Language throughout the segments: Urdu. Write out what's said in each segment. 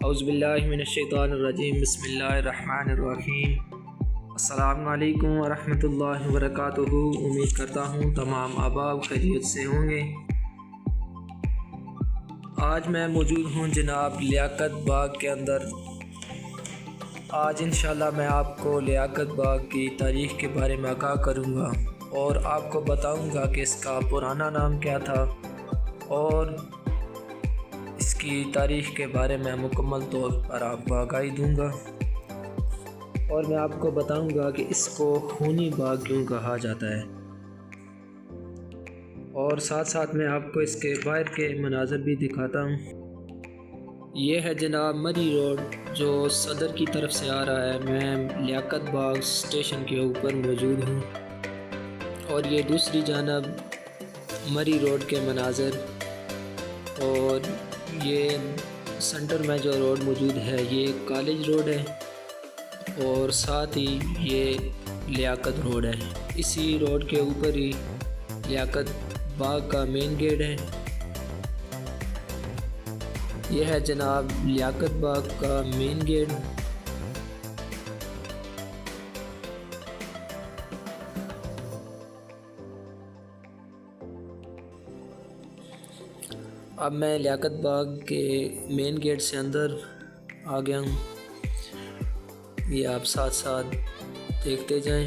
اعوذ باللہ من الشیطان الرجیم، بسم اللہ الرحمن الرحیم۔ السلام علیکم ورحمۃ اللہ وبرکاتہ۔ امید کرتا ہوں تمام احباب خیریت سے ہوں گے۔ آج میں موجود ہوں جناب لیاقت باغ کے اندر۔ آج انشاءاللہ میں آپ کو لیاقت باغ کی تاریخ کے بارے میں آگاہ کروں گا اور آپ کو بتاؤں گا کہ اس کا پرانا نام کیا تھا اور اس کی تاریخ کے بارے میں مکمل طور پر آپ کو آگاہی دوں گا، اور میں آپ کو بتاؤں گا کہ اس کو خونی باغ کیوں کہا جاتا ہے، اور ساتھ ساتھ میں آپ کو اس کے باہر کے مناظر بھی دکھاتا ہوں۔ یہ ہے جناب مری روڈ جو صدر کی طرف سے آ رہا ہے۔ میں لیاقت باغ اسٹیشن کے اوپر موجود ہوں، اور یہ دوسری جانب مری روڈ کے مناظر، اور یہ سنٹر میں جو روڈ موجود ہے یہ کالج روڈ ہے، اور ساتھ ہی یہ لیاقت روڈ ہے۔ اسی روڈ کے اوپر ہی لیاقت باغ کا مین گیٹ ہے۔ یہ ہے جناب لیاقت باغ کا مین گیٹ۔ اب میں لیاقت باغ کے مین گیٹ سے اندر آ گیا ہوں، یہ آپ ساتھ ساتھ دیکھتے جائیں۔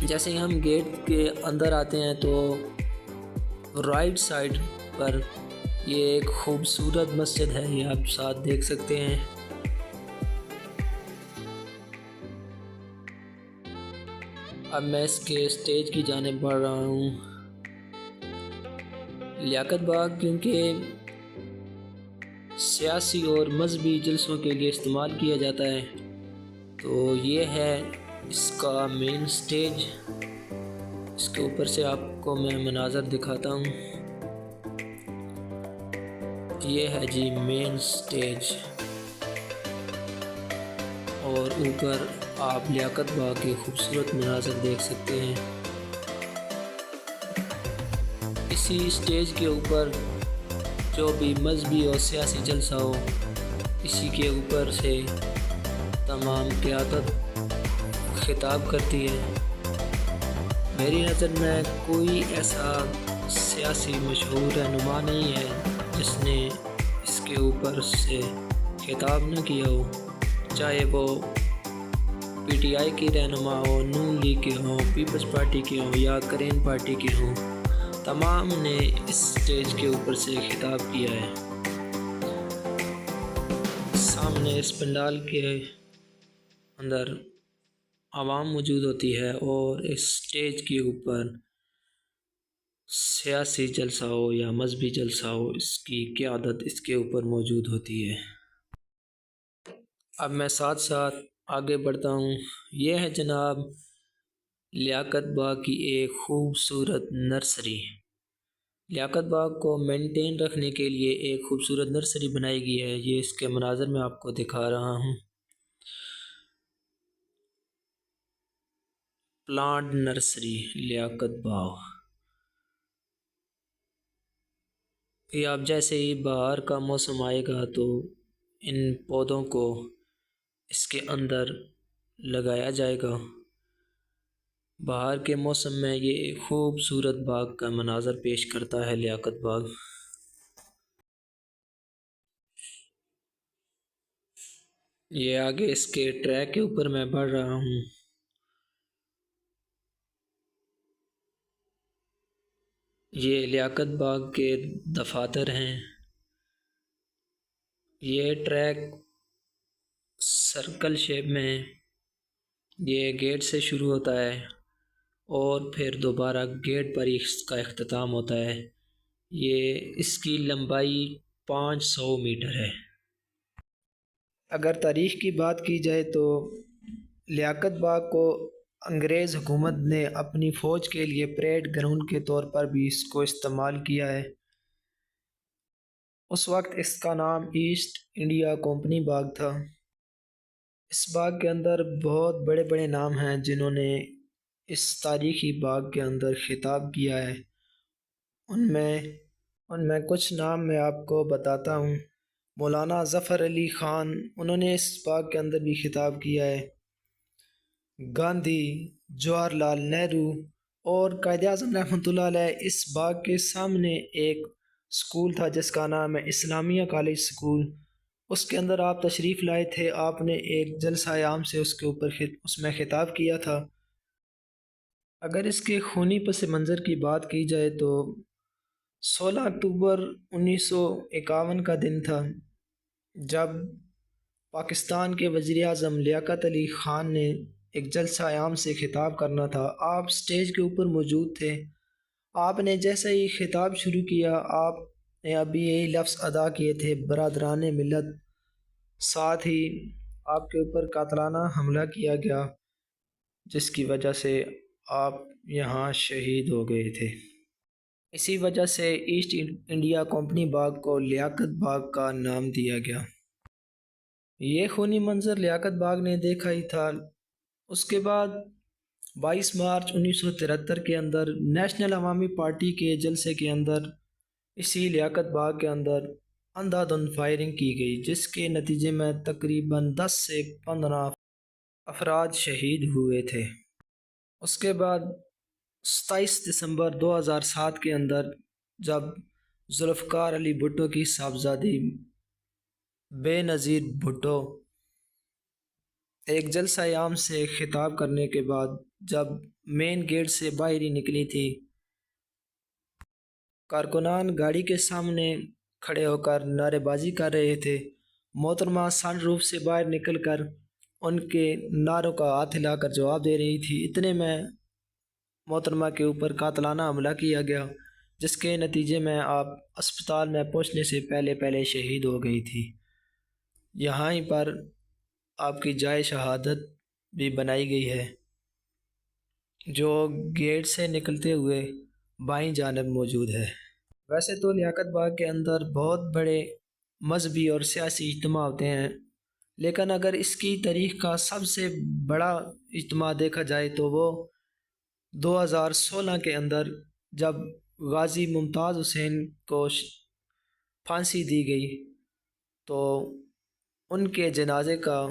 جیسے ہی ہم گیٹ کے اندر آتے ہیں تو رائٹ سائڈ پر یہ ایک خوبصورت مسجد ہے، یہ آپ ساتھ دیکھ سکتے ہیں۔ اب میں اس کے اسٹیج کی جانب بڑھ رہا ہوں۔ لیاقت باغ کیونکہ سیاسی اور مذہبی جلسوں کے لیے استعمال کیا جاتا ہے، تو یہ ہے اس کا مین سٹیج۔ اس کے اوپر سے آپ کو میں مناظر دکھاتا ہوں۔ یہ ہے جی مین سٹیج، اور اوپر آپ لیاقت باغ کے خوبصورت مناظر دیکھ سکتے ہیں۔ اسی سٹیج کے اوپر جو بھی مذہبی اور سیاسی جلسہ ہو، اسی کے اوپر سے تمام قیادت خطاب کرتی ہے۔ میری نظر میں کوئی ایسا سیاسی مشہور رہنما نہیں ہے جس نے اس کے اوپر سے خطاب نہ کیا ہو، چاہے وہ پی ٹی آئی کی رہنما ہو، نون لیگ کے ہوں، پیپلز پارٹی کے ہوں یا گرین پارٹی کے ہوں، تمام نے اس سٹیج کے اوپر سے خطاب کیا ہے۔ سامنے اس پنڈال کے اندر عوام موجود ہوتی ہے، اور اس سٹیج کے اوپر سیاسی جلسہ ہو یا مذہبی جلسہ ہو، اس کی قیادت اس کے اوپر موجود ہوتی ہے۔ اب میں ساتھ ساتھ آگے بڑھتا ہوں۔ یہ ہے جناب لیاقت باغ کی ایک خوبصورت نرسری۔ لیاقت باغ کو مینٹین رکھنے کے لیے ایک خوبصورت نرسری بنائی گئی ہے، یہ اس کے مناظر میں آپ کو دکھا رہا ہوں۔ پلانٹ نرسری لیاقت باغ۔ یہ آپ جیسے ہی بہار کا موسم آئے گا تو ان پودوں کو اس کے اندر لگایا جائے گا۔ بہار کے موسم میں یہ ایک خوبصورت باغ کا مناظر پیش کرتا ہے لیاقت باغ۔ یہ آگے اس کے ٹریک کے اوپر میں بڑھ رہا ہوں۔ یہ لیاقت باغ کے دفاتر ہیں۔ یہ ٹریک سرکل شیپ میں ہے، یہ گیٹ سے شروع ہوتا ہے اور پھر دوبارہ گیٹ پر ہی اس کا اختتام ہوتا ہے۔ یہ اس کی لمبائی 500 میٹر ہے۔ اگر تاریخ کی بات کی جائے تو لیاقت باغ کو انگریز حکومت نے اپنی فوج کے لیے پریڈ گراؤنڈ کے طور پر بھی اس کو استعمال کیا ہے۔ اس وقت اس کا نام ایسٹ انڈیا کمپنی باغ تھا۔ اس باغ کے اندر بہت بڑے بڑے نام ہیں جنہوں نے اس تاریخی باغ کے اندر خطاب کیا ہے۔ ان میں کچھ نام میں آپ کو بتاتا ہوں۔ مولانا ظفر علی خان، انہوں نے اس باغ کے اندر بھی خطاب کیا ہے۔ گاندھی، جواہر لال نہرو اور قائد اعظم رحمۃ اللہ علیہ، اس باغ کے سامنے ایک اسکول تھا جس کا نام ہے اسلامیہ کالج اسکول، اس کے اندر آپ تشریف لائے تھے۔ آپ نے ایک جلسہ عام سے اس میں خطاب کیا تھا۔ اگر اس کے خونی پس منظر کی بات کی جائے تو 16 اکتوبر 1951 کا دن تھا جب پاکستان کے وزیر اعظم لیاقت علی خان نے ایک جلسہ عام سے خطاب کرنا تھا۔ آپ سٹیج کے اوپر موجود تھے۔ آپ نے جیسے ہی خطاب شروع کیا، آپ نے ابھی یہی لفظ ادا کیے تھے، برادران ملت، ساتھ ہی آپ کے اوپر قاتلانہ حملہ کیا گیا جس کی وجہ سے آپ یہاں شہید ہو گئے تھے۔ اسی وجہ سے ایسٹ انڈیا کمپنی باغ کو لیاقت باغ کا نام دیا گیا۔ یہ خونی منظر لیاقت باغ نے دیکھا ہی تھا۔ اس کے بعد 22 مارچ 1973 کے اندر نیشنل عوامی پارٹی کے جلسے کے اندر اسی لیاقت باغ کے اندر اندھا دھند فائرنگ کی گئی، جس کے نتیجے میں تقریباً 10 سے 15 افراد شہید ہوئے تھے۔ اس کے بعد 27 دسمبر 2007 کے اندر جب ذوالفقار علی بھٹو کی صاحبزادی بے نظیر بھٹو ایک جلسہ عام سے خطاب کرنے کے بعد جب مین گیٹ سے باہر ہی نکلی تھی، کارکنان گاڑی کے سامنے کھڑے ہو کر نعرے بازی کر رہے تھے۔ محترمہ سن روف سے باہر نکل کر ان کے نعروں کا ہاتھ ہلا کر جواب دے رہی تھی۔ اتنے میں محترمہ کے اوپر قاتلانہ حملہ کیا گیا، جس کے نتیجے میں آپ اسپتال میں پہنچنے سے پہلے شہید ہو گئی تھی۔ یہاں ہی پر آپ کی جائے شہادت بھی بنائی گئی ہے جو گیٹ سے نکلتے ہوئے بائیں جانب موجود ہے۔ ویسے تو لیاقت باغ کے اندر بہت بڑے مذہبی اور سیاسی اجتماع ہوتے ہیں، لیکن اگر اس کی تاریخ کا سب سے بڑا اجتماع دیکھا جائے تو وہ 2016 کے اندر جب غازی ممتاز حسین کو پھانسی دی گئی تو ان کے جنازے کا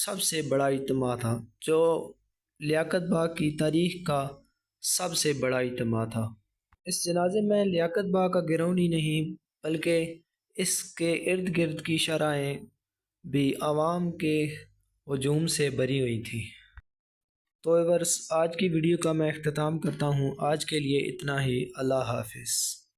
سب سے بڑا اجتماع تھا، جو لیاقت باغ کی تاریخ کا سب سے بڑا اجتماع تھا۔ اس جنازے میں لیاقت باغ کا گراؤنڈ ہی نہیں بلکہ اس کے ارد گرد کی شرائیں بھی عوام کے ہجوم سے بری ہوئی تھیں۔ تو ویورز، آج کی ویڈیو کا میں اختتام کرتا ہوں۔ آج کے لیے اتنا ہی۔ اللہ حافظ۔